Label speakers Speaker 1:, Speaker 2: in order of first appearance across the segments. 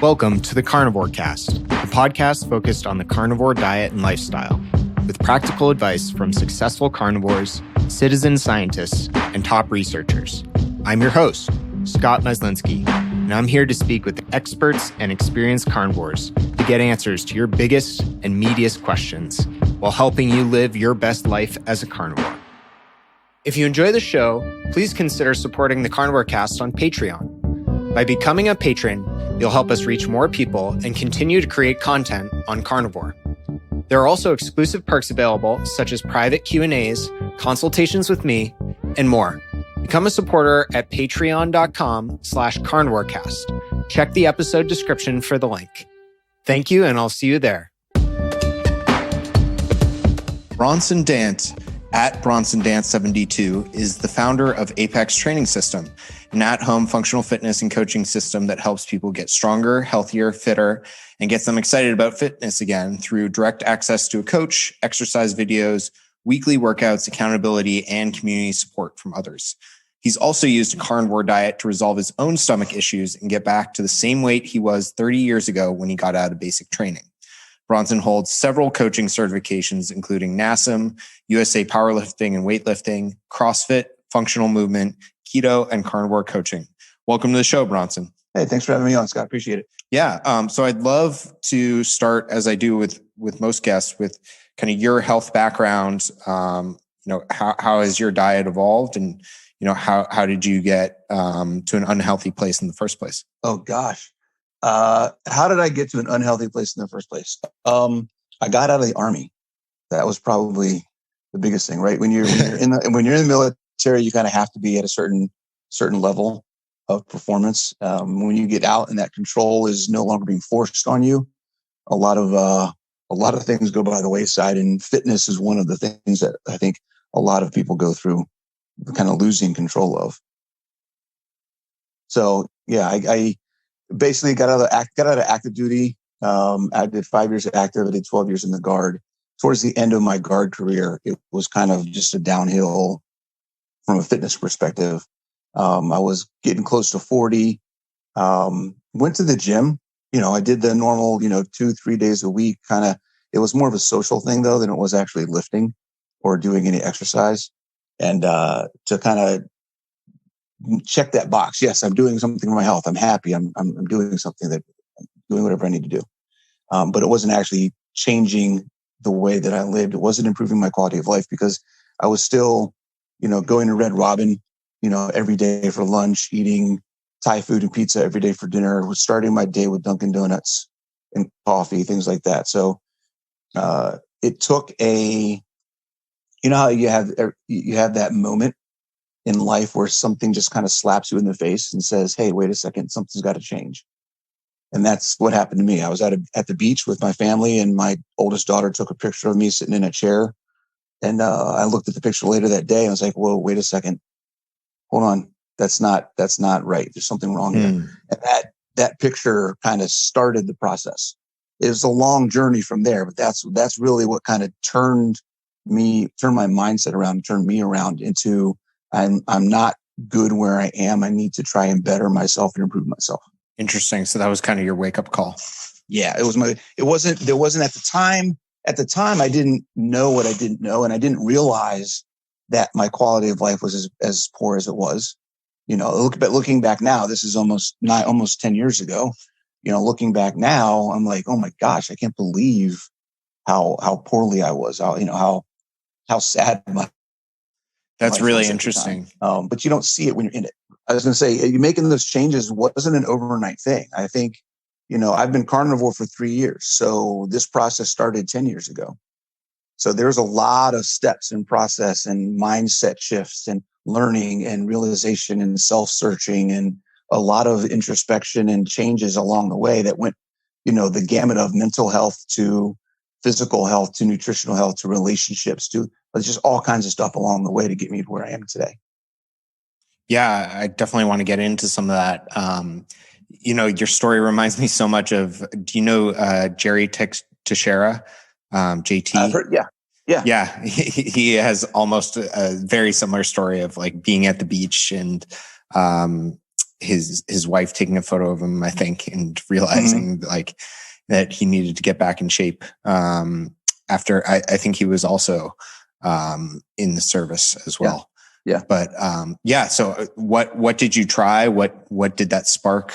Speaker 1: Welcome to the Carnivore Cast, a podcast focused on the carnivore diet and lifestyle, with practical advice from successful carnivores, citizen scientists, and top researchers. I'm your host, Scott Meslinski, and I'm here to speak with experts and experienced carnivores to get answers to your biggest and meatiest questions while helping you live your best life as a carnivore. If you enjoy the show, please consider supporting the Carnivore Cast on Patreon. By becoming a patron, you'll help us reach more people and continue to create content on carnivore. There are also exclusive perks available, such as private Q&As, consultations with me, and more. Become a supporter at patreon.com/carnivorecast. Check the episode description for the link. Thank you, and I'll see you there. Bronson Dant at Bronson Dant 72 is the founder of Apex Training System, an at-home functional fitness and coaching system that helps people get stronger, healthier, fitter, and gets them excited about fitness again through direct access to a coach, exercise videos, weekly workouts, accountability, and community support from others. He's also used a carnivore diet to resolve his own stomach issues and get back to the same weight he was 30 years ago when he got out of basic training. Bronson holds several coaching certifications, including NASM, USA Powerlifting and Weightlifting, Crossfit, Functional Movement, Keto, and Carnivore Coaching. Welcome to the show, Bronson.
Speaker 2: Hey, thanks for having me on, Scott. Appreciate it.
Speaker 1: Yeah. So I'd love to start, as I do with most guests, with kind of your health background. How has your diet evolved, and how did you get to an unhealthy place in the first place?
Speaker 2: Oh gosh. How did I get to an unhealthy place in the first place? I got out of the Army. That was probably the biggest thing, right? When you're in the military, you kind of have to be at a certain level of performance. When you get out and that control is no longer being forced on you, a lot of things go by the wayside, and fitness is one of the things that I think a lot of people go through, kind of losing control of. So yeah, I basically got out of active duty. I did 5 years active. I did 12 years in the Guard. Towards the end of my Guard career, it was kind of just a downhill from a fitness perspective. I was getting close to 40. Went to the gym. I did the normal, 2-3 days a week. It was more of a social thing though than it was actually lifting or doing any exercise. And to kind of check that box. Yes, I'm doing something for my health. I'm happy. I'm doing something doing whatever I need to do. But it wasn't actually changing the way that I lived. It wasn't improving my quality of life because I was still, going to Red Robin, every day for lunch, eating Thai food and pizza every day for dinner, was starting my day with Dunkin' Donuts and coffee, things like that. So, it took how you have that moment in life where something just kind of slaps you in the face and says, hey, wait a second, something's got to change. And that's what happened to me. I was at the beach with my family, and my oldest daughter took a picture of me sitting in a chair. And I looked at the picture later that day and I was like, whoa, wait a second. Hold on. That's not right. There's something wrong here. And that picture kind of started the process. It was a long journey from there, but that's really what kind of turned my mindset around, turned me around into I'm not good where I am. I need to try and better myself and improve myself.
Speaker 1: Interesting. So that was kind of your wake up call.
Speaker 2: Yeah, there wasn't at the time. At the time, I didn't know what I didn't know, and I didn't realize that my quality of life was as poor as it was. Looking back now, this is almost 10 years ago. Looking back now, I'm like, oh my gosh, I can't believe how poorly I was. How sad my.
Speaker 1: That's really interesting.
Speaker 2: But you don't see it when you're in it. I was going to say, you making those changes wasn't an overnight thing. I think, I've been carnivore for 3 years. So this process started 10 years ago. So there's a lot of steps and process and mindset shifts and learning and realization and self-searching and a lot of introspection and changes along the way that went, the gamut of mental health to physical health to nutritional health to relationships to just all kinds of stuff along the way to get me to where I am today.
Speaker 1: Yeah, I definitely want to get into some of that. Your story reminds me so much of, do you know Jerry Teixeira, JT?
Speaker 2: I've heard, yeah.
Speaker 1: Yeah. He has almost a very similar story of like being at the beach and his wife taking a photo of him, I think, and realizing like that he needed to get back in shape. After I think he was also in the service as well.
Speaker 2: Yeah.
Speaker 1: But so what did you try? What did that spark?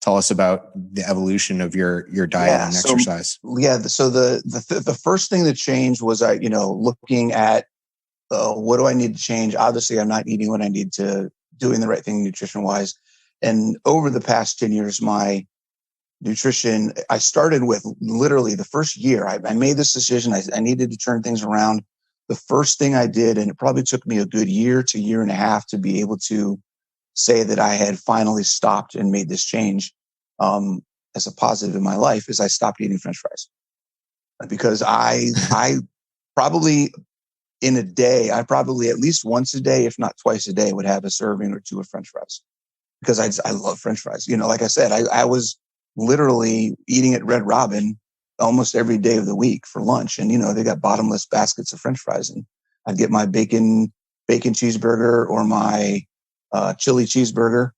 Speaker 1: Tell us about the evolution of your diet and exercise.
Speaker 2: So the first thing that changed was looking at what do I need to change? Obviously, I'm not eating what I need to, doing the right thing nutrition wise. And over the past 10 years, my nutrition, I started with literally the first year. I made this decision. I needed to turn things around. The first thing I did, and it probably took me a good year to year and a half to be able to say that I had finally stopped and made this change as a positive in my life, is I stopped eating French fries. Because I probably in a day, I probably at least once a day, if not twice a day, would have a serving or two of French fries. Because I love French fries. Like I said, I was literally eating at Red Robin almost every day of the week for lunch. And, they got bottomless baskets of French fries. And I'd get my bacon cheeseburger or my chili cheeseburger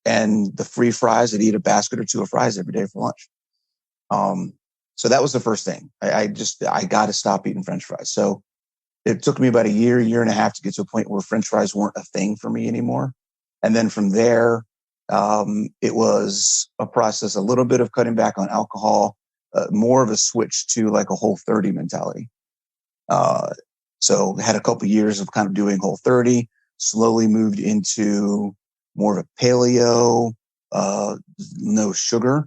Speaker 2: and the free fries. I'd eat a basket or two of fries every day for lunch. So that was the first thing. I got to stop eating French fries. So it took me about a year and a half to get to a point where French fries weren't a thing for me anymore. And then from there, it was a process, a little bit of cutting back on alcohol, more of a switch to like a Whole30 mentality. So had a couple of years of kind of doing Whole30, slowly moved into more of a paleo, no sugar.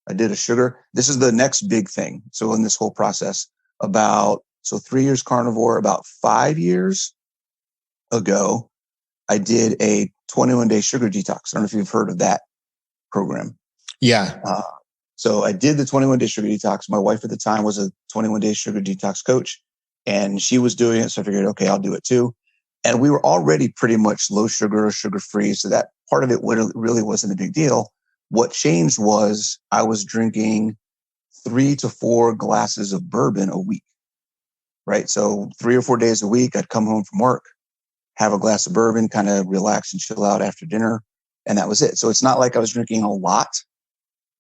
Speaker 2: I did a sugar. This is the next big thing. So in this whole process, 3 years carnivore, about 5 years ago, I did a 21-day sugar detox. I don't know if you've heard of that program.
Speaker 1: Yeah.
Speaker 2: So I did the 21-day sugar detox. My wife at the time was a 21-day sugar detox coach, and she was doing it. So I figured, okay, I'll do it too. And we were already pretty much low sugar, sugar-free. So that part of it really wasn't a big deal. What changed was I was drinking 3 to 4 glasses of bourbon a week, right? So 3 or 4 days a week, I'd come home from work, have a glass of bourbon, kind of relax and chill out after dinner. And that was it. So it's not like I was drinking a lot,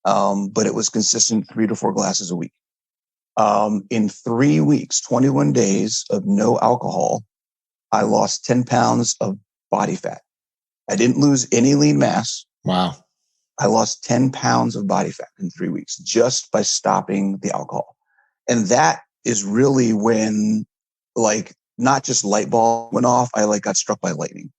Speaker 2: but it was consistent 3 to 4 glasses a week. In 3 weeks, 21 days of no alcohol, I lost 10 pounds of body fat. I didn't lose any lean mass.
Speaker 1: Wow.
Speaker 2: I lost 10 pounds of body fat in 3 weeks just by stopping the alcohol. And that is really when, like, not just light bulb went off. I got struck by lightning.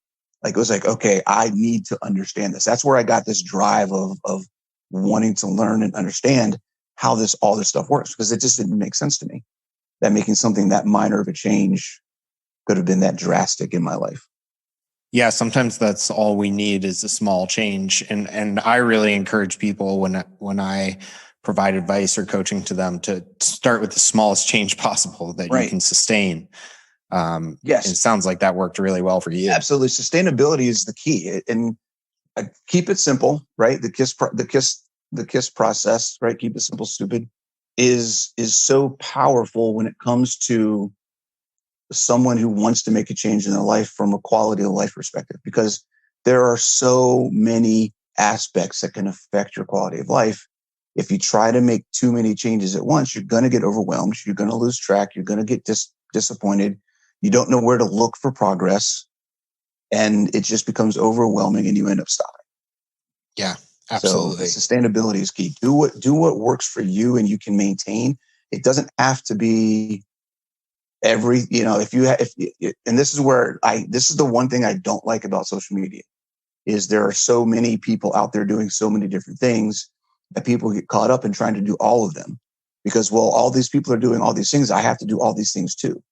Speaker 2: Like, it was like, okay, I need to understand this. That's where I got this drive of wanting to learn and understand how all this stuff works, because it just didn't make sense to me that making something that minor of a change could have been that drastic in my life.
Speaker 1: Yeah, sometimes that's all we need is a small change. And I really encourage people when I provide advice or coaching to them to start with the smallest change possible that you can sustain. Yes. It sounds like that worked really well for you.
Speaker 2: Absolutely. Sustainability is the key. And keep it simple, right? The KISS process, right? Keep it simple, stupid, is so powerful when it comes to someone who wants to make a change in their life from a quality of life perspective, because there are so many aspects that can affect your quality of life. If you try to make too many changes at once, you're going to get overwhelmed. You're going to lose track. You're going to get disappointed. You don't know where to look for progress, and it just becomes overwhelming and you end up stopping.
Speaker 1: Yeah, absolutely.
Speaker 2: So sustainability is key. Do what works for you and you can maintain. It doesn't have to be and this is where this is the one thing I don't like about social media, is there are so many people out there doing so many different things that people get caught up in trying to do all of them, because, well, all these people are doing all these things, I have to do all these things too.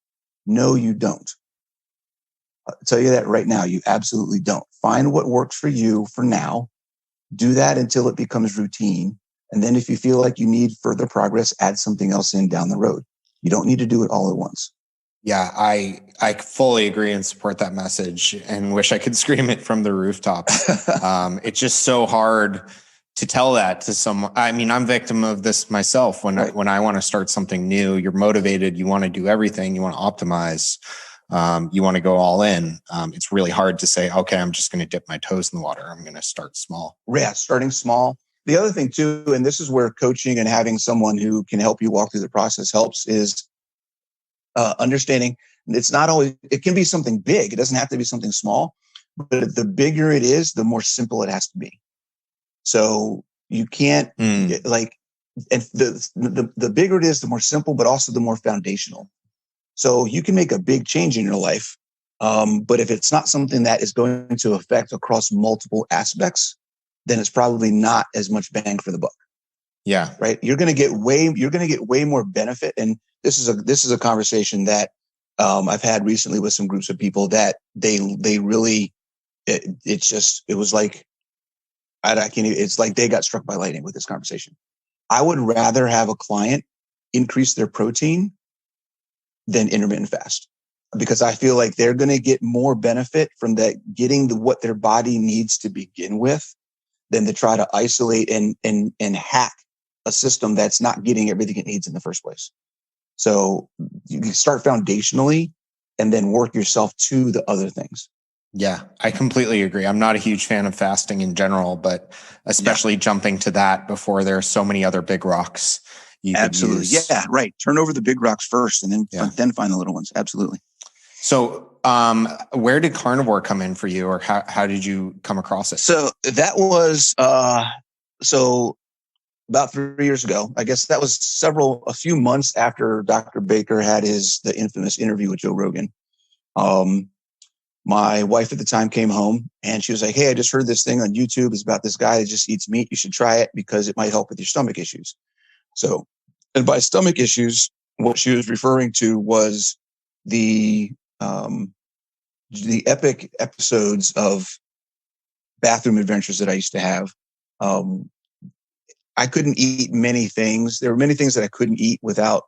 Speaker 2: No, you don't. I'll tell you that right now, you absolutely don't. Find what works for you for now. Do that until it becomes routine. And then if you feel like you need further progress, add something else in down the road. You don't need to do it all at once.
Speaker 1: Yeah, I fully agree and support that message, and wish I could scream it from the rooftops. It's just so hard to tell that to someone. I mean, I'm victim of this myself. When I want to start something new, you're motivated, you want to do everything, you want to optimize. you want to go all in. It's really hard to say, okay, I'm just going to dip my toes in the water. I'm going to start small.
Speaker 2: Yeah, starting small. The other thing too, and this is where coaching and having someone who can help you walk through the process helps, is understanding it's not always, it can be something big. It doesn't have to be something small, but the bigger it is, the more simple it has to be. So you can't like, and the bigger it is, the more simple, but also the more foundational. So you can make a big change in your life. But if it's not something that is going to affect across multiple aspects, then it's probably not as much bang for the buck.
Speaker 1: Yeah.
Speaker 2: Right. You're going to get way more benefit. And this is a conversation that I've had recently with some groups of people that they really, it was like, it's like they got struck by lightning with this conversation. I would rather have a client increase their protein than intermittent fast, because I feel like they're going to get more benefit from that, getting what their body needs to begin with, than to try to isolate and hack a system that's not getting everything it needs in the first place. So you can start foundationally and then work yourself to the other things.
Speaker 1: Yeah, I completely agree. I'm not a huge fan of fasting in general, but especially jumping to that before there are so many other big rocks you
Speaker 2: Absolutely.
Speaker 1: could use.
Speaker 2: Yeah, right. Turn over the big rocks first and then find the little ones. Absolutely.
Speaker 1: So where did carnivore come in for you, or how did you come across it?
Speaker 2: So that was so about 3 years ago. I guess that was a few months after Dr. Baker had the infamous interview with Joe Rogan. My wife at the time came home and she was like, "Hey, I just heard this thing on YouTube. It's about this guy that just eats meat. You should try it because it might help with your stomach issues." So, and by stomach issues, what she was referring to was the epic episodes of bathroom adventures that I used to have. I couldn't eat many things. There were many things that I couldn't eat without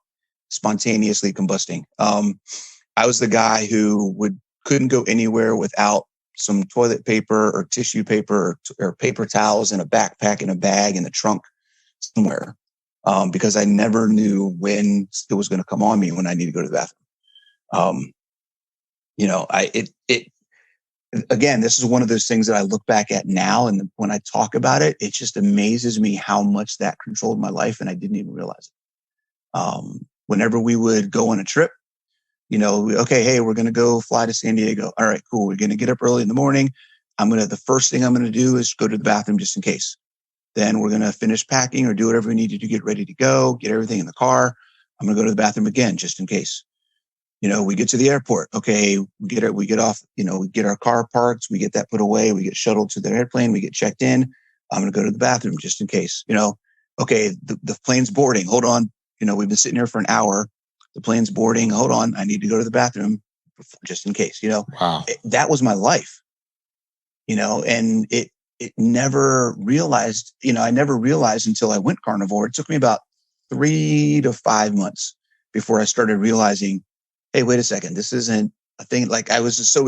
Speaker 2: spontaneously combusting. I was the guy who couldn't go anywhere without some toilet paper or tissue paper or paper towels in a backpack, in a bag, in the trunk somewhere, because I never knew when it was going to come on me when I need to go to the bathroom. Again, this is one of those things that I look back at now, and when I talk about it, it just amazes me how much that controlled my life, and I didn't even realize it. Whenever we would go on a trip, okay, hey, we're going to go fly to San Diego. All right, cool. We're going to get up early in the morning. The first thing I'm going to do is go to the bathroom just in case. Then we're going to finish packing or do whatever we need to do, get ready to go, get everything in the car. I'm going to go to the bathroom again, just in case. We get to the airport. Okay, we get off, we get our car parked, we get that put away, we get shuttled to the airplane, we get checked in. I'm going to go to the bathroom just in case, okay, the plane's boarding. Hold on. We've been sitting here for an hour. The plane's boarding. Hold on. I need to go to the bathroom just in case,
Speaker 1: Wow.
Speaker 2: That was my life, and it never realized, I never realized until I went carnivore. It took me about 3 to 5 months before I started realizing, hey, wait a second, this isn't a thing. Like I was just so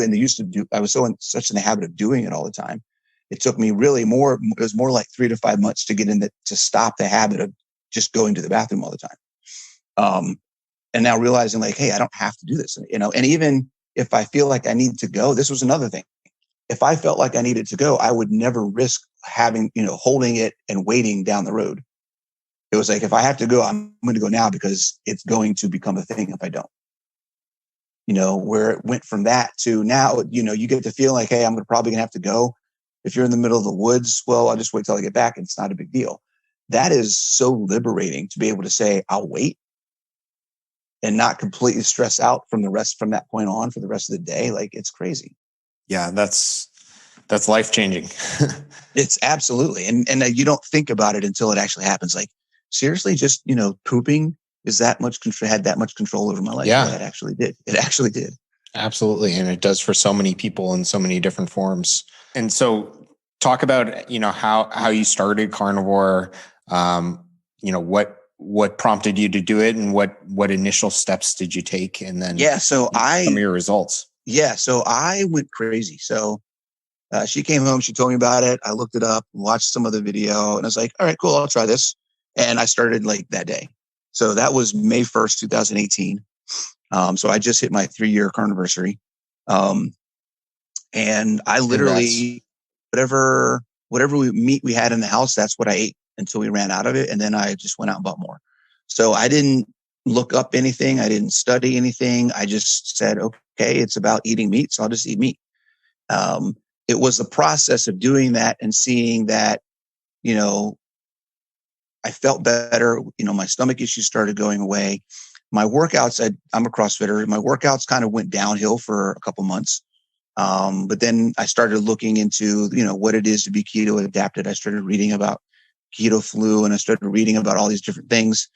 Speaker 2: I was so in such in the habit of doing it all the time. It took me it was more like 3 to 5 months to get to stop the habit of just going to the bathroom all the time. And now realizing like, hey, I don't have to do this, and even if I feel like I need to go, this was another thing. If I felt like I needed to go, I would never risk having, holding it and waiting down the road. It was like, if I have to go, I'm going to go now because it's going to become a thing if I don't. Where it went from that to now, you get to feel like, hey, I'm probably going to have to go. If you're in the middle of the woods, well, I'll just wait till I get back and it's not a big deal. That is so liberating to be able to say, I'll wait and not completely stress out from that point on for the rest of the day. Like it's crazy.
Speaker 1: Yeah, that's life-changing.
Speaker 2: It's absolutely. And you don't think about it until it actually happens. Like seriously, just, pooping had that much control over my life.
Speaker 1: Yeah.
Speaker 2: It actually did. It actually did.
Speaker 1: Absolutely. And it does for so many people in so many different forms. And so talk about, how you started carnivore, what prompted you to do it and what initial steps did you take? And then some of your results.
Speaker 2: Yeah. So I went crazy. So she came home, she told me about it. I looked it up, watched some of the video, and I was like, all right, cool. I'll try this. And I started like that day. So that was May 1st, 2018. So I just hit my 3-year carniversary. And I literally, whatever meat we had in the house, that's what I ate until we ran out of it. And then I just went out and bought more. So I didn't look up anything. I didn't study anything. I just said, okay, it's about eating meat. So I'll just eat meat. It was the process of doing that and seeing that, you know, I felt better. You know, my stomach issues started going away. My workouts, I'm a CrossFitter. My workouts kind of went downhill for a couple months. But then I started looking into, you know, what it is to be keto adapted. I started reading about keto flu and I started reading about all these different things.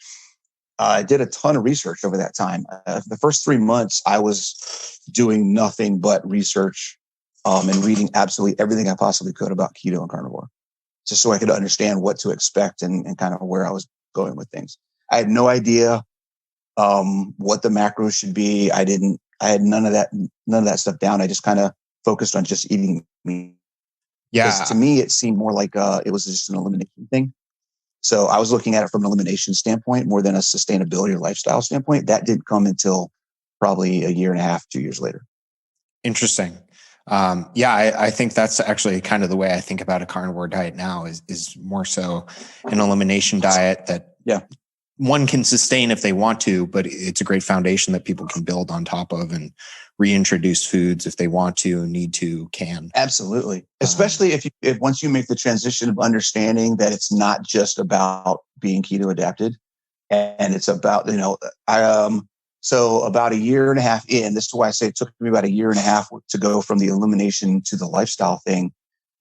Speaker 2: I did a ton of research over that time. The first 3 months, I was doing nothing but research and reading absolutely everything I possibly could about keto and carnivore, just so I could understand what to expect and kind of where I was going with things. I had no idea what the macros should be. I had none of that stuff down. I just kind of focused on just eating meat.
Speaker 1: Yeah.
Speaker 2: Because to me, it seemed more like it was just an elimination thing. So I was looking at it from an elimination standpoint more than a sustainability or lifestyle standpoint. That didn't come until probably a year and a half, 2 years later.
Speaker 1: Interesting. I think that's actually kind of the way I think about a carnivore diet now is more so an elimination diet that one can sustain if they want to, but it's a great foundation that people can build on top of and reintroduce foods if they want to, need to, can.
Speaker 2: Absolutely. Especially if once you make the transition of understanding that it's not just about being keto adapted and it's about, you know, so about a year and a half in, this is why I say it took me about a year and a half to go from the elimination to the lifestyle thing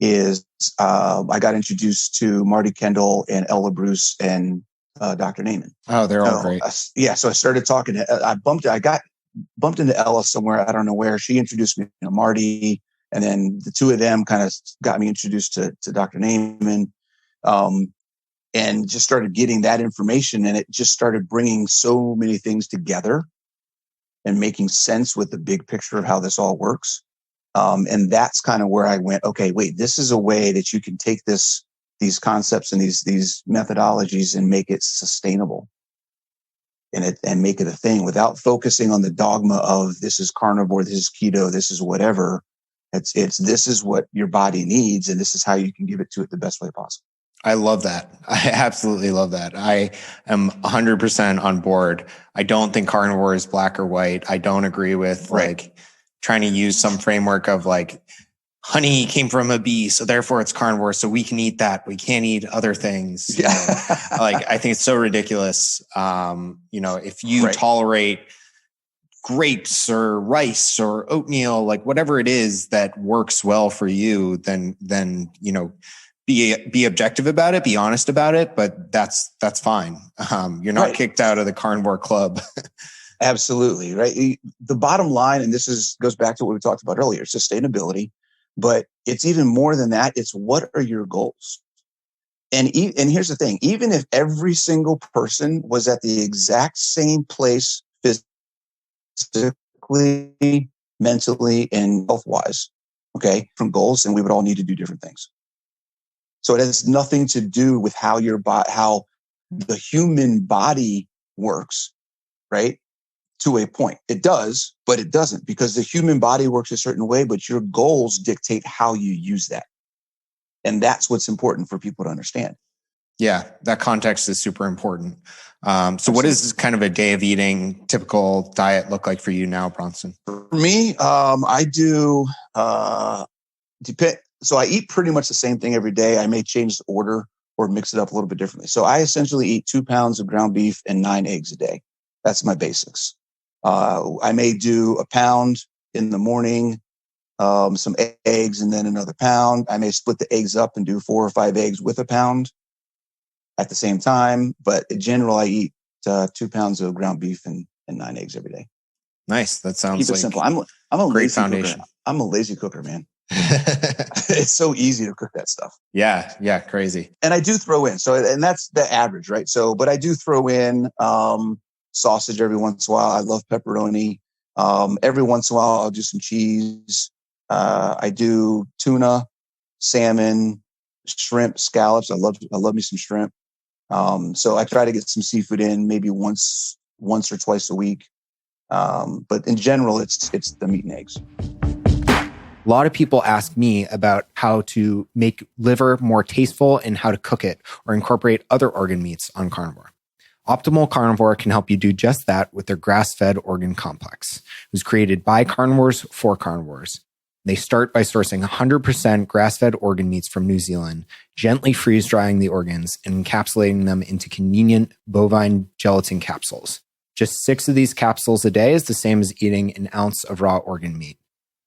Speaker 2: is, I got introduced to Marty Kendall and Ella Bruce and Dr. Naaman.
Speaker 1: Oh, they're all great.
Speaker 2: So I started talking. I got bumped into Ella somewhere. I don't know where. She introduced me to Marty, and then the two of them kind of got me introduced to Dr. Naaman, and just started getting that information. And it just started bringing so many things together and making sense with the big picture of how this all works. And that's kind of where I went, okay, wait, this is a way that you can take these concepts and these methodologies and make it sustainable and make it a thing without focusing on the dogma of this is carnivore, this is keto, this is whatever. It's this is what your body needs and this is how you can give it to it the best way possible.
Speaker 1: I love that. I absolutely love that. I am 100% on board. I don't think carnivore is black or white. I don't agree with like trying to use some framework of like honey came from a bee, so therefore it's carnivore, so we can eat that. We can't eat other things.
Speaker 2: Yeah.
Speaker 1: Like, I think it's so ridiculous. You know, if you tolerate grapes or rice or oatmeal, like whatever it is that works well for you, then, you know, be objective about it, be honest about it, but that's fine. You're not kicked out of the carnivore club.
Speaker 2: Absolutely. Right. The bottom line, and goes back to what we talked about earlier, sustainability, but it's even more than that. It's what are your goals? And here's the thing, even if every single person was at the exact same place physically, mentally, and health-wise, okay, from goals, and we would all need to do different things. So it has nothing to do with how how the human body works, right? To a point. It does, but it doesn't, because the human body works a certain way, but your goals dictate how you use that. And that's what's important for people to understand.
Speaker 1: Yeah, that context is super important. So what does kind of a day of eating, typical diet look like for you now, Bronson?
Speaker 2: For me, I do, so I eat pretty much the same thing every day. I may change the order or mix it up a little bit differently. So I essentially eat 2 pounds of ground beef and 9 eggs a day. That's my basics. I may do a pound in the morning, some eggs, and then another pound. I may split the eggs up and do 4 or 5 eggs with a pound at the same time. But in general, I eat 2 pounds of ground beef and 9 eggs every day.
Speaker 1: Nice. That sounds
Speaker 2: Keep it simple. I'm a
Speaker 1: great
Speaker 2: lazy
Speaker 1: foundation.
Speaker 2: Cooker. I'm a lazy cooker, man. It's so easy to cook that stuff.
Speaker 1: Yeah. Crazy.
Speaker 2: And I do throw in. And that's the average, right? So, but I do throw in, sausage every once in a while. I love pepperoni. Every once in a while, I'll do some cheese. I do tuna, salmon, shrimp, scallops. I love me some shrimp. So I try to get some seafood in maybe once or twice a week. But in general, it's the meat and eggs.
Speaker 1: A lot of people ask me about how to make liver more tasteful and how to cook it or incorporate other organ meats on carnivore. Optimal Carnivore can help you do just that with their grass-fed organ complex. It was created by carnivores for carnivores. They start by sourcing 100% grass-fed organ meats from New Zealand, gently freeze-drying the organs and encapsulating them into convenient bovine gelatin capsules. Just 6 of these capsules a day is the same as eating an ounce of raw organ meat.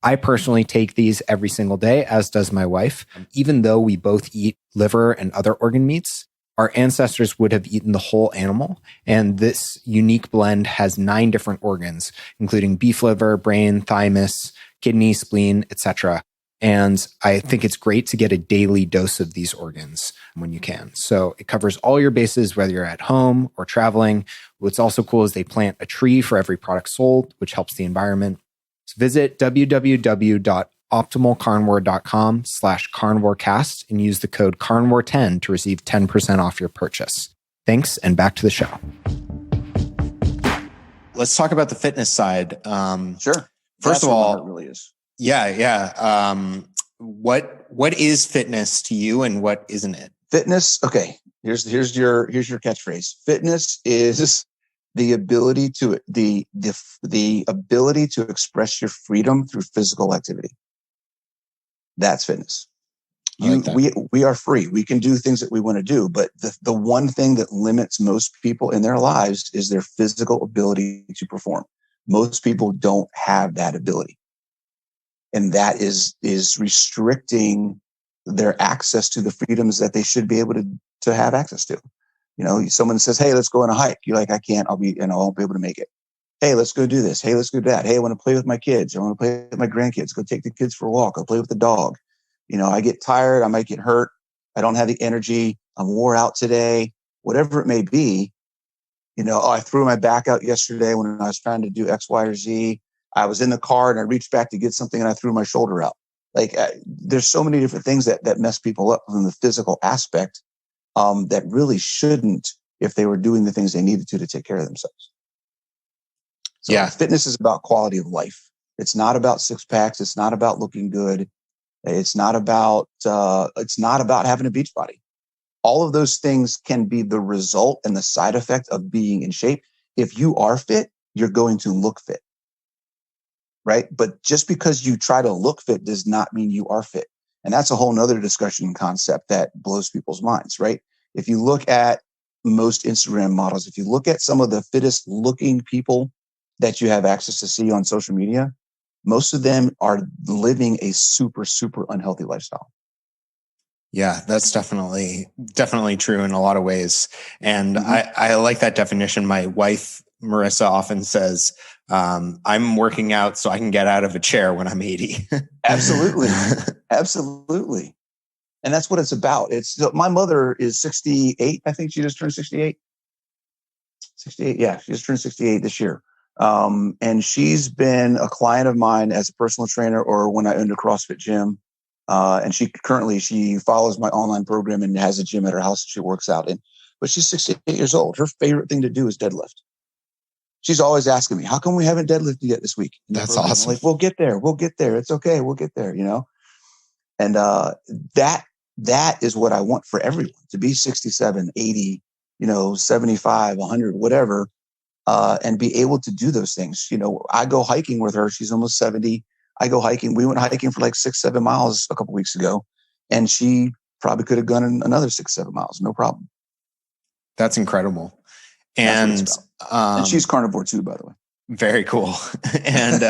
Speaker 1: I personally take these every single day, as does my wife. Even though we both eat liver and other organ meats, our ancestors would have eaten the whole animal. And this unique blend has 9 different organs, including beef liver, brain, thymus, kidney, spleen, etc. And I think it's great to get a daily dose of these organs when you can. So it covers all your bases, whether you're at home or traveling. What's also cool is they plant a tree for every product sold, which helps the environment. So visit www.optimalcarnivore.com/carnivorecast and use the code carnivore10 to receive 10% off your purchase. Thanks, and back to the show. Let's talk about the fitness side.
Speaker 2: Sure.
Speaker 1: First of all,
Speaker 2: it really is.
Speaker 1: Yeah. What is fitness to you, and what isn't it?
Speaker 2: Fitness. Okay. Here's your catchphrase. Fitness is the ability to the ability to express your freedom through physical activity. That's fitness. We are free. We can do things that we want to do, but the one thing that limits most people in their lives is their physical ability to perform. Most people don't have that ability. And that is restricting their access to the freedoms that they should be able to have access to. You know, someone says, "Hey, let's go on a hike." You're like, "I can't. I won't be able to make it." "Hey, let's go do this. Hey, let's go do that. Hey, I want to play with my kids. I want to play with my grandkids. Go take the kids for a walk. I'll play with the dog." You know, I get tired. I might get hurt. I don't have the energy. I'm wore out today. Whatever it may be. You know, I threw my back out yesterday when I was trying to do X, Y, or Z. I was in the car and I reached back to get something and I threw my shoulder out. Like there's so many different things that mess people up from the physical aspect that really shouldn't if they were doing the things they needed to take care of themselves. So yeah. Fitness is about quality of life. It's not about six packs. It's not about looking good. It's not about having a beach body. All of those things can be the result and the side effect of being in shape. If you are fit, you're going to look fit. Right? But just because you try to look fit does not mean you are fit. And that's a whole nother discussion concept that blows people's minds, right? If you look at most Instagram models, if you look at some of the fittest looking people that you have access to see on social media, most of them are living a super, super unhealthy lifestyle.
Speaker 1: Yeah, that's definitely true in a lot of ways. And I like that definition. My wife, Marissa, often says, I'm working out so I can get out of a chair when I'm 80.
Speaker 2: Absolutely. Absolutely. And that's what it's about. My mother is 68. I think she just turned 68. 68. Yeah. She just turned 68 this year. And she's been a client of mine as a personal trainer or when I owned a CrossFit gym. And she follows my online program and has a gym at her house she works out in. But she's 68 years old. Her favorite thing to do is deadlift. She's always asking me, "How come we haven't deadlifted yet this week?"
Speaker 1: That's awesome.
Speaker 2: I'm like, we'll get there. It's okay. We'll get there, you know? And that is what I want for everyone, to be 67, 80, 75, 100, whatever, and be able to do those things. You know, I go hiking with her. She's almost 70. I go hiking. We went hiking for like 6-7 miles a couple weeks ago, and she probably could have gone another 6-7 miles. No problem.
Speaker 1: That's incredible.
Speaker 2: And she's carnivore too, by the way.
Speaker 1: Very cool. And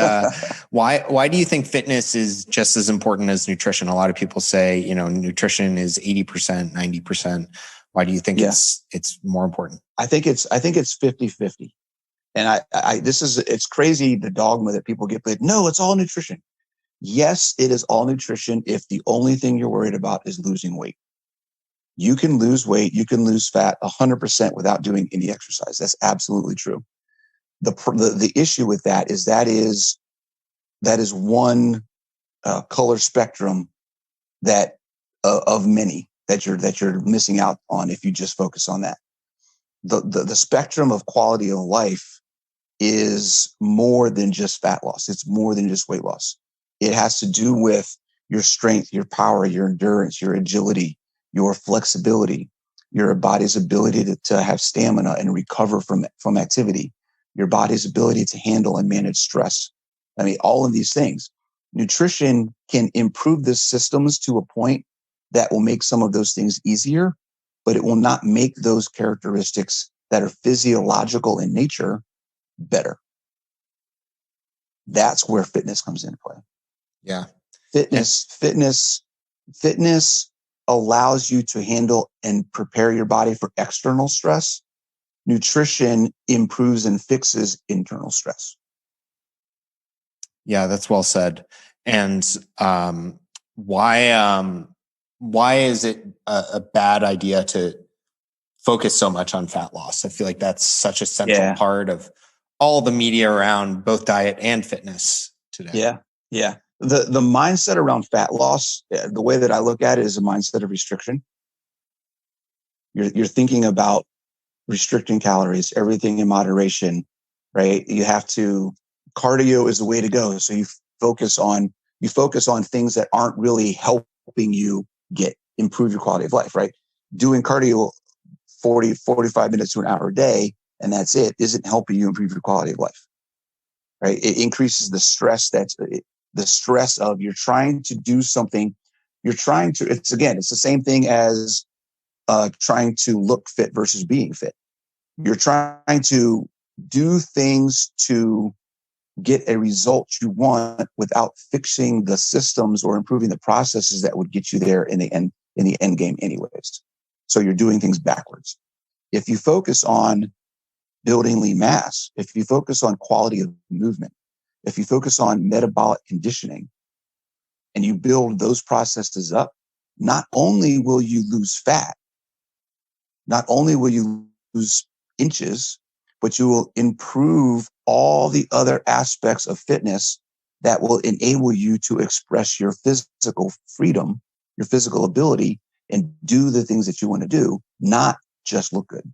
Speaker 1: why do you think fitness is just as important as nutrition? A lot of people say, nutrition is 80%, 90%. Why do you think it's more important?
Speaker 2: I think it's 50-50. And it's crazy, the dogma that people get, but no, it's all nutrition. Yes, it is all nutrition if the only thing you're worried about is losing weight. You can lose weight, you can lose fat 100% without doing any exercise. That's absolutely true. The issue with that is one color spectrum that of many that you're missing out on if you just focus on that. The spectrum of quality of life is more than just fat loss. It's more than just weight loss. It has to do with your strength, your power, your endurance, your agility, your flexibility, your body's ability to have stamina and recover from activity, your body's ability to handle and manage stress. I mean, all of these things. Nutrition can improve the systems to a point that will make some of those things easier, but it will not make those characteristics that are physiological in nature better. That's where fitness comes into play.
Speaker 1: Yeah.
Speaker 2: Fitness allows you to handle and prepare your body for external stress. Nutrition improves and fixes internal stress.
Speaker 1: Yeah, that's well said. And why is it a bad idea to focus so much on fat loss? I feel like that's such a central part of all the media around both diet and fitness today.
Speaker 2: Yeah. The mindset around fat loss, the way that I look at it is a mindset of restriction. You're thinking about restricting calories, everything in moderation, right? Cardio is the way to go. So you focus on things that aren't really helping you improve your quality of life, right? Doing cardio 45 minutes to an hour a day, and that's it, isn't helping you improve your quality of life, right? It increases the stress of you're trying to do something. It's the same thing as trying to look fit versus being fit. You're trying to do things to get a result you want without fixing the systems or improving the processes that would get you there in the end game anyways. So you're doing things backwards. If you focus on building lean mass, if you focus on quality of movement, if you focus on metabolic conditioning, and you build those processes up, not only will you lose fat, not only will you lose inches, but you will improve all the other aspects of fitness that will enable you to express your physical freedom, your physical ability, and do the things that you want to do, not just look good.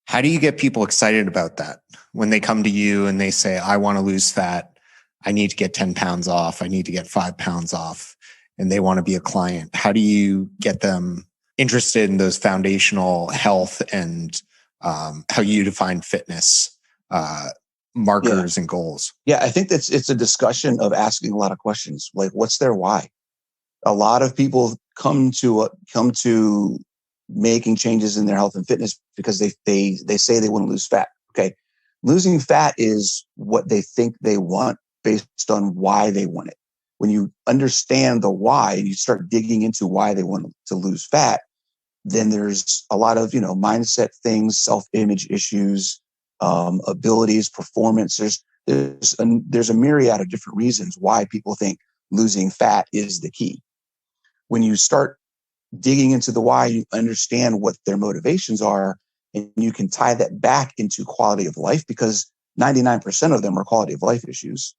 Speaker 1: How do you get people excited about that when they come to you and they say, I want to lose fat, I need to get 10 pounds off, I need to get 5 pounds off, and they want to be a client? How do you get them interested in those foundational health and how you define fitness markers and goals?
Speaker 2: Yeah, I think it's a discussion of asking a lot of questions, like what's their why? A lot of people come to making changes in their health and fitness because they say they want to lose fat. Okay, losing fat is what they think they want based on why they want it. When you understand the why and you start digging into why they want to lose fat, then there's a lot of mindset things, self-image issues, abilities, performance. There's a myriad of different reasons why people think losing fat is the key. When you start digging into the why, you understand what their motivations are, and you can tie that back into quality of life, because 99% of them are quality of life issues,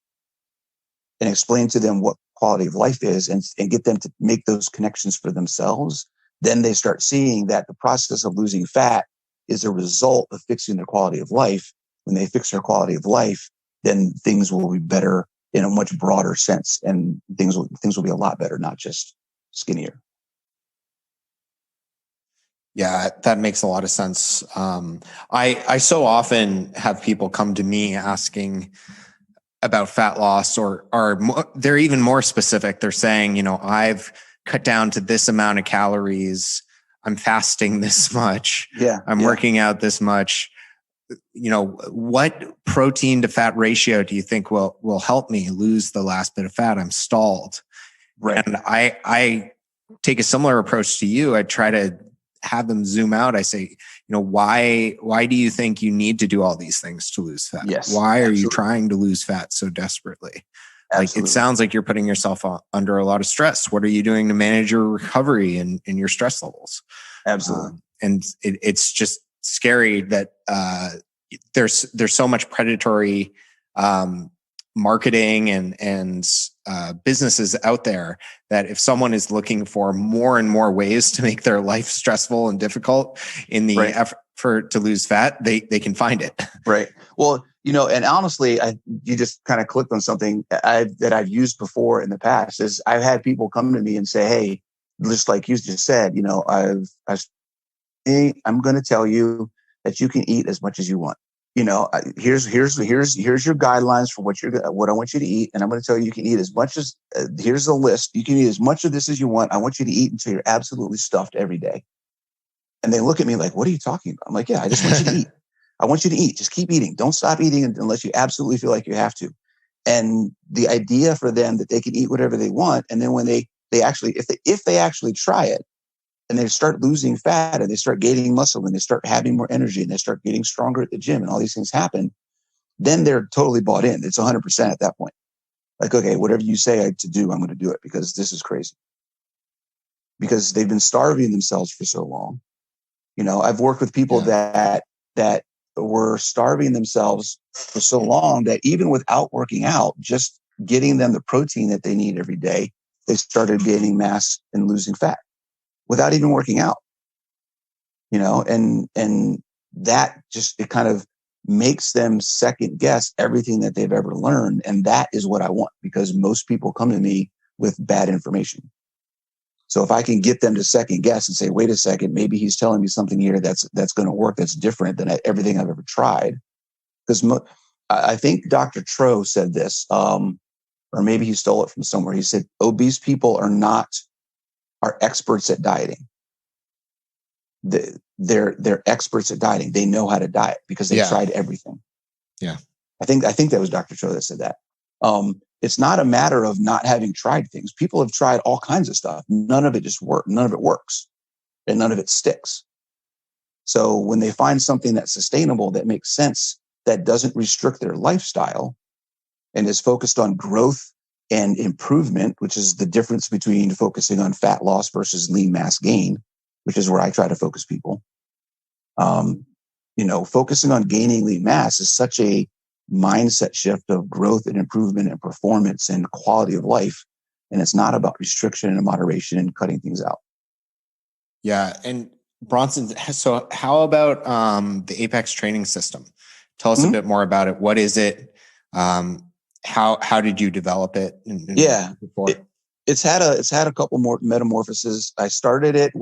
Speaker 2: and explain to them what quality of life is and get them to make those connections for themselves. Then they start seeing that the process of losing fat is a result of fixing their quality of life. When they fix their quality of life, then things will be better in a much broader sense, and things will be a lot better, not just skinnier.
Speaker 1: Yeah, that makes a lot of sense. I so often have people come to me asking about fat loss, or they're even more specific. They're saying, I've cut down to this amount of calories. I'm fasting this much. I'm working out this much. What protein to fat ratio do you think will help me lose the last bit of fat? I'm stalled.
Speaker 2: Right.
Speaker 1: And I take a similar approach to you. I try to have them zoom out. I say, why do you think you need to do all these things to lose fat?
Speaker 2: Yes,
Speaker 1: why are
Speaker 2: absolutely.
Speaker 1: you trying to lose fat so desperately?
Speaker 2: Absolutely.
Speaker 1: Like, it sounds like you're putting yourself under a lot of stress. What are you doing to manage your recovery and your stress levels?
Speaker 2: Absolutely.
Speaker 1: And it's just scary that there's so much predatory marketing and businesses out there, that if someone is looking for more and more ways to make their life stressful and difficult in the to lose fat, they can find it.
Speaker 2: Right. Well, and honestly, you just kind of clicked on something that I've used before in the past. Is I've had people come to me and say, "Hey, just like you just said, I'm going to tell you that you can eat as much as you want. Here's your guidelines for what I want you to eat, and I'm going to tell you can eat as much as. Here's the list. You can eat as much of this as you want. I want you to eat until you're absolutely stuffed every day." And they look at me like, "What are you talking about?" I'm like, "Yeah, I just want you to eat. I want you to eat. Just keep eating. Don't stop eating unless you absolutely feel like you have to." And the idea for them that they can eat whatever they want, and then when they actually, if they actually try it, and they start losing fat and they start gaining muscle and they start having more energy and they start getting stronger at the gym and all these things happen, then they're totally bought in. It's 100% at that point. Like, okay, whatever you say to do, I'm going to do it because this is crazy. Because they've been starving themselves for so long. I've worked with people that were starving themselves for so long that even without working out, just getting them the protein that they need every day, they started gaining mass and losing fat without even working out, and that just, it kind of makes them second guess everything that they've ever learned. And that is what I want, because most people come to me with bad information. So if I can get them to second guess and say, wait a second, maybe he's telling me something here that's going to work, that's different than everything I've ever tried. Because I think Dr. Tro said this, or maybe he stole it from somewhere. He said, obese people are experts at dieting. They're experts at dieting. They know how to diet because they tried everything.
Speaker 1: Yeah.
Speaker 2: I think that was Dr. Tro that said that. It's not a matter of not having tried things. People have tried all kinds of stuff. None of it None of it works, and none of it sticks. So when they find something that's sustainable, that makes sense, that doesn't restrict their lifestyle and is focused on growth and improvement, which is the difference between focusing on fat loss versus lean mass gain, which is where I try to focus people. Focusing on gaining lean mass is such a mindset shift of growth and improvement and performance and quality of life. And it's not about restriction and moderation and cutting things out.
Speaker 1: Yeah. And Bronson, so how about the Apex training system? Tell us a bit more about it. What is it? How did you develop it?
Speaker 2: It's had a couple more metamorphoses. I started it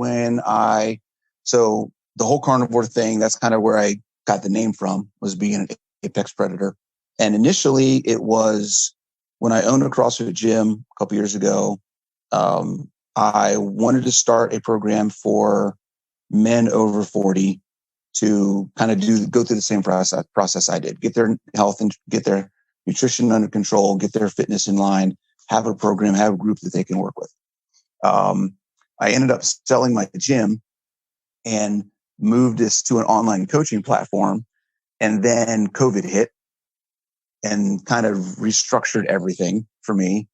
Speaker 2: so the whole carnivore thing, that's kind of where I got the name from, was being an Apex predator. And initially it was when I owned a CrossFit gym a couple years ago. I wanted to start a program for men over 40 to kind of go through the same process I did, get their health and get their nutrition under control, get their fitness in line, have a program, have a group that they can work with. I ended up selling my gym and moved this to an online coaching platform. And then COVID hit and kind of restructured everything for me.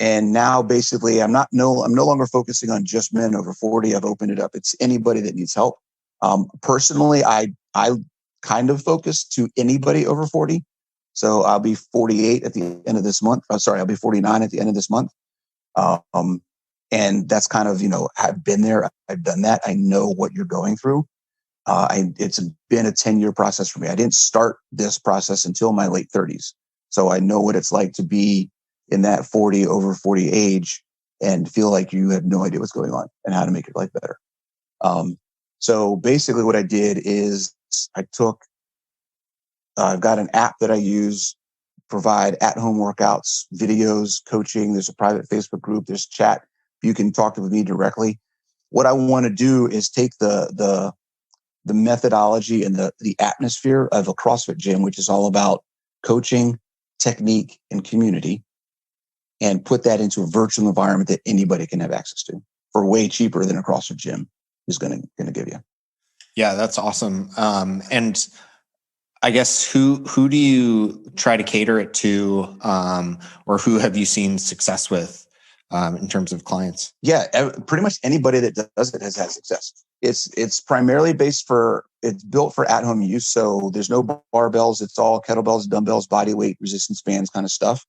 Speaker 2: And now basically I'm no longer focusing on just men over 40. I've opened it up. It's anybody that needs help. Personally, I kind of focus to anybody over 40. So I'll be 48 at the end of this month. I'll be 49 at the end of this month. And that's kind of, I've been there. I've done that. I know what you're going through. It's been a 10-year process for me. I didn't start this process until my late 30s. So I know what it's like to be in that 40 over 40 age and feel like you have no idea what's going on and how to make your life better. So basically what I did is I've got an app that I use, provide at-home workouts, videos, coaching. There's a private Facebook group. There's chat. You can talk with me directly. What I want to do is take the methodology and the atmosphere of a CrossFit gym, which is all about coaching, technique, and community, and put that into a virtual environment that anybody can have access to for way cheaper than a CrossFit gym is going to give you.
Speaker 1: Yeah, that's awesome. And I guess who do you try to cater it to, or who have you seen success with in terms of clients?
Speaker 2: Yeah, pretty much anybody that does it has had success. It's primarily it's built for at-home use. So there's no barbells. It's all kettlebells, dumbbells, body weight, resistance bands kind of stuff.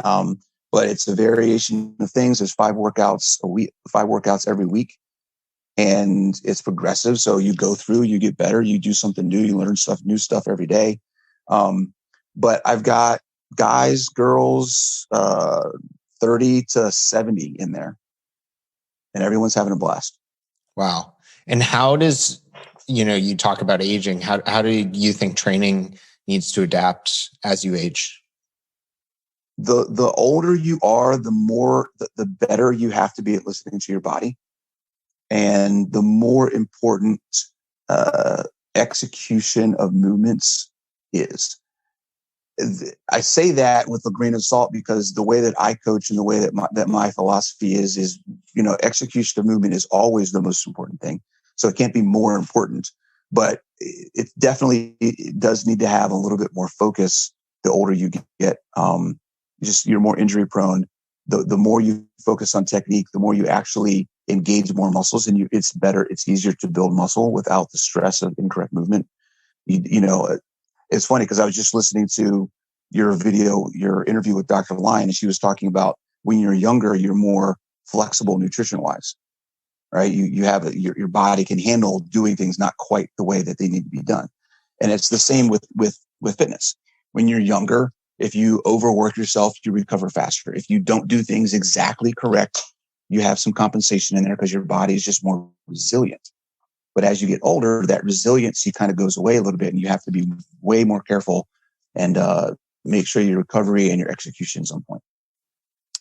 Speaker 2: But it's a variation of things. There's 5 workouts a week, 5 workouts every week. and it's progressive. So you go through, you get better, you do something new, you learn new stuff every day. But I've got guys, girls, 30 to 70 in there, and everyone's having a blast.
Speaker 1: Wow. And how does, you talk about aging, how do you think training needs to adapt as you age?
Speaker 2: The older you are, the better you have to be at listening to your body. And the more important execution of movements is. I say that with a grain of salt because the way that I coach and the way that my philosophy is, execution of movement is always the most important thing. So it can't be more important, but it definitely does need to have a little bit more focus the older you get. You're more injury prone. The more you focus on technique, the more you actually engage more muscles, and it's better. It's easier to build muscle without the stress of incorrect movement. It's funny because I was just listening to your interview with Dr. Lyon, and she was talking about when you're younger, you're more flexible nutrition wise, right? You have your body can handle doing things not quite the way that they need to be done. And it's the same with fitness. When you're younger, if you overwork yourself, you recover faster. If you don't do things exactly correct, you have some compensation in there because your body is just more resilient. But as you get older, that resiliency kind of goes away a little bit, and you have to be way more careful and make sure your recovery and your execution is on point.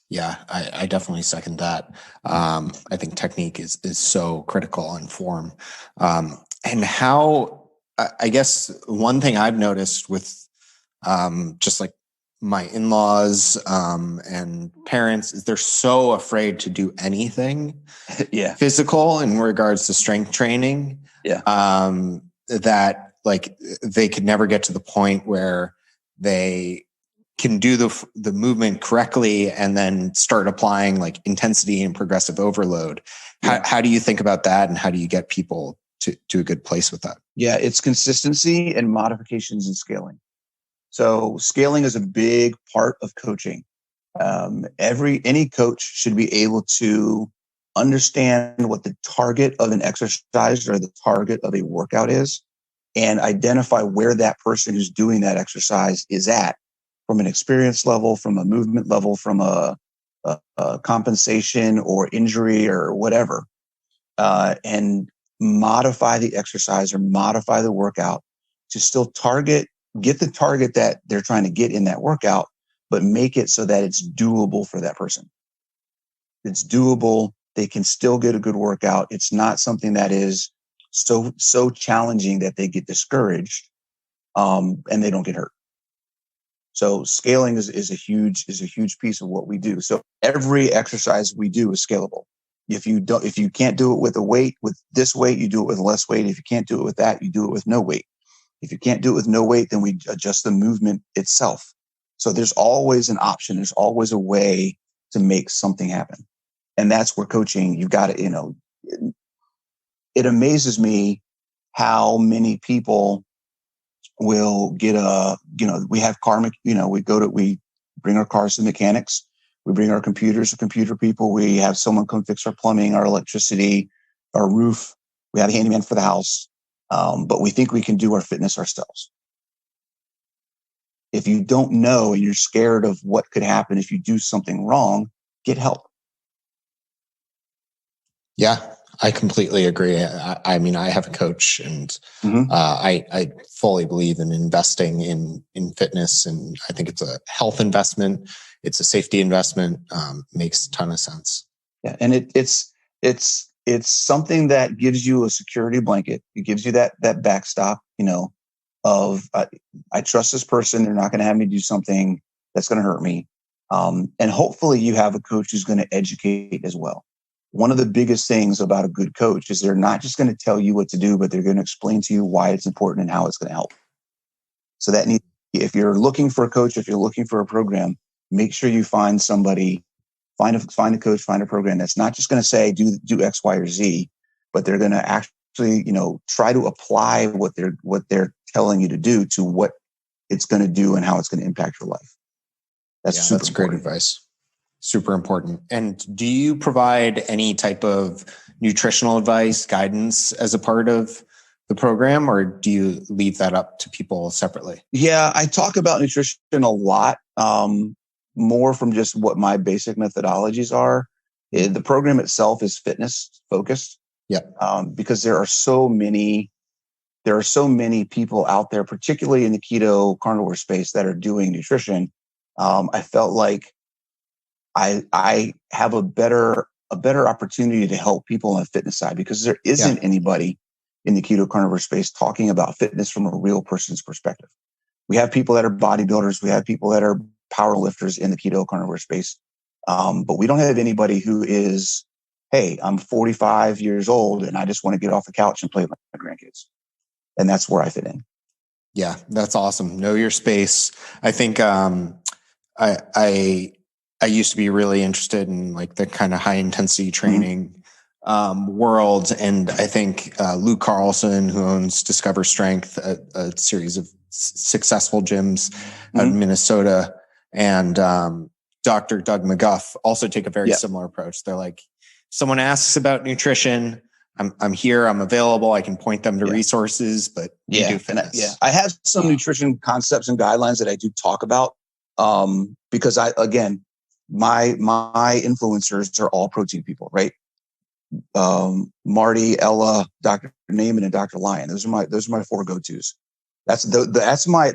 Speaker 1: Yeah, I definitely second that. I think technique is so critical in form. And how, I guess one thing I've noticed with just like my in-laws and parents is they're so afraid to do anything physical in regards to strength training that like they could never get to the point where they can do the movement correctly and then start applying like intensity and progressive overload. How do you think about that, and how do you get people to a good place with that?
Speaker 2: Yeah, it's consistency and modifications and scaling. So scaling is a big part of coaching. Any coach should be able to understand what the target of an exercise or the target of a workout is, and identify where that person who's doing that exercise is at from an experience level, from a movement level, from a compensation or injury or whatever, and modify the exercise or modify the workout to still get the target that they're trying to get in that workout, but make it so that it's doable for that person. It's doable. They can still get a good workout. It's not something that is so challenging that they get discouraged, and they don't get hurt. So scaling is a huge piece of what we do. So every exercise we do is scalable. If you can't do it with this weight, you do it with less weight. If you can't do it with that, you do it with no weight. If you can't do it with no weight, then we adjust the movement itself. So there's always an option. There's always a way to make something happen. And that's where coaching, you've got to, it amazes me how many people will get we have we bring our cars to mechanics. We bring our computers to computer people. We have someone come fix our plumbing, our electricity, our roof. We have a handyman for the house. But we think we can do our fitness ourselves. If you don't know and you're scared of what could happen if you do something wrong, get help.
Speaker 1: Yeah, I completely agree. I mean, I have a coach, and I fully believe in investing in fitness, and I think it's a health investment. It's a safety investment. Makes a ton of sense.
Speaker 2: Yeah, and it's something that gives you a security blanket. It gives you that backstop, of I trust this person. They're not going to have me do something that's going to hurt me. And hopefully you have a coach who's going to educate as well. One of the biggest things about a good coach is they're not just going to tell you what to do, but they're going to explain to you why it's important and how it's going to help. So if you're looking for a coach, if you're looking for a program, make sure you find somebody, find a coach, find a program that's not just going to say do X, Y, or Z, but they're going to actually, try to apply what they're telling you to do to what it's going to do and how it's going to impact your life. That's
Speaker 1: great advice. super important. And do you provide any type of nutritional advice, guidance as a part of the program, or do you leave that up to people separately?
Speaker 2: Yeah, I talk about nutrition a lot, more from just what my basic methodologies are. The program itself is fitness focused.
Speaker 1: Yep.
Speaker 2: Because there are so many people out there, particularly in the keto carnivore space, that are doing nutrition. I felt like I have a better opportunity to help people on the fitness side, because there isn't anybody in the keto carnivore space talking about fitness from a real person's perspective. We have people that are bodybuilders. We have people that are power lifters in the keto carnivore space. But we don't have anybody who is, hey, I'm 45 years old and I just want to get off the couch and play with my grandkids. And that's where I fit in.
Speaker 1: Yeah, that's awesome. Know your space. I think I used to be really interested in like the kind of high intensity training world. And I think Luke Carlson, who owns Discover Strength, a series of successful gyms out in Minnesota, and Dr. Doug McGuff also take a very similar approach. They're like, someone asks about nutrition, I'm here, I'm available, I can point them to resources, but we do fitness.
Speaker 2: I have some nutrition concepts and guidelines that I do talk about, because my influencers are all protein people, right? Marty, Ella, Dr. Naaman, and Dr. Lyon. Those are my four go-tos. That's my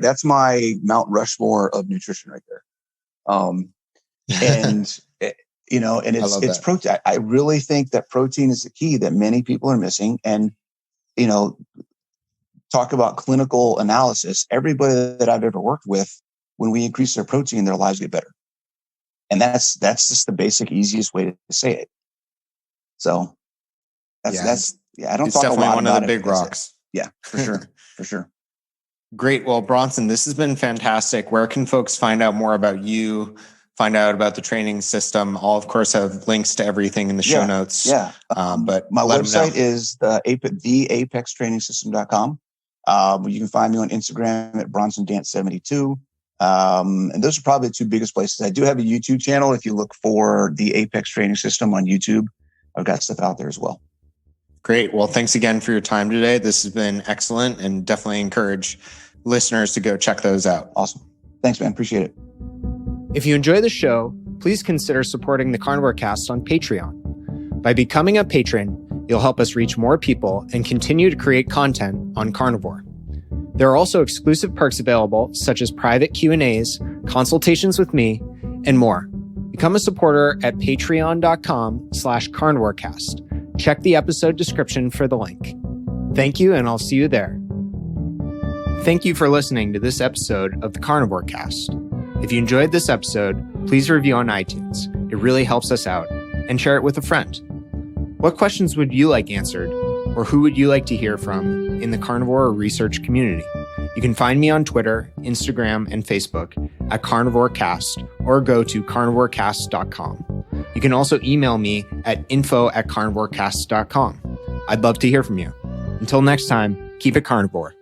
Speaker 2: Mount Rushmore of nutrition right there. And it's protein. I really think that protein is the key that many people are missing. And, talk about clinical analysis. Everybody that I've ever worked with, when we increase their protein, their lives get better. And that's just the basic, easiest way to say it. So I don't talk a lot
Speaker 1: one
Speaker 2: about
Speaker 1: of the big rocks.
Speaker 2: Yeah, for sure. For sure.
Speaker 1: Great. Well, Bronson, this has been fantastic. Where can folks find out more about you, find out about the training system? I'll, of course, have links to everything in the show notes.
Speaker 2: Yeah.
Speaker 1: But
Speaker 2: my website is theapextrainingsystem.com. You can find me on Instagram at Bronson Dant 72. And those are probably the two biggest places. I do have a YouTube channel. If you look for the Apex Training System on YouTube, I've got stuff out there as well.
Speaker 1: Great. Well, thanks again for your time today. This has been excellent, and definitely encourage listeners to go check those out.
Speaker 2: Awesome. Thanks, man. Appreciate it.
Speaker 1: If you enjoy the show, please consider supporting the Carnivore Cast on Patreon. By becoming a patron, you'll help us reach more people and continue to create content on carnivore. There are also exclusive perks available, such as private Q&As, consultations with me, and more. Become a supporter at patreon.com/carnivorecast. Check the episode description for the link. Thank you, and I'll see you there. Thank you for listening to this episode of the Carnivore Cast. If you enjoyed this episode, please review on iTunes. It really helps us out, and share it with a friend. What questions would you like answered, or who would you like to hear from in the carnivore research community? You can find me on Twitter, Instagram, and Facebook at CarnivoreCast, or go to carnivorecast.com. You can also email me at info@carnivorecast.com. I'd love to hear from you. Until next time, keep it carnivore.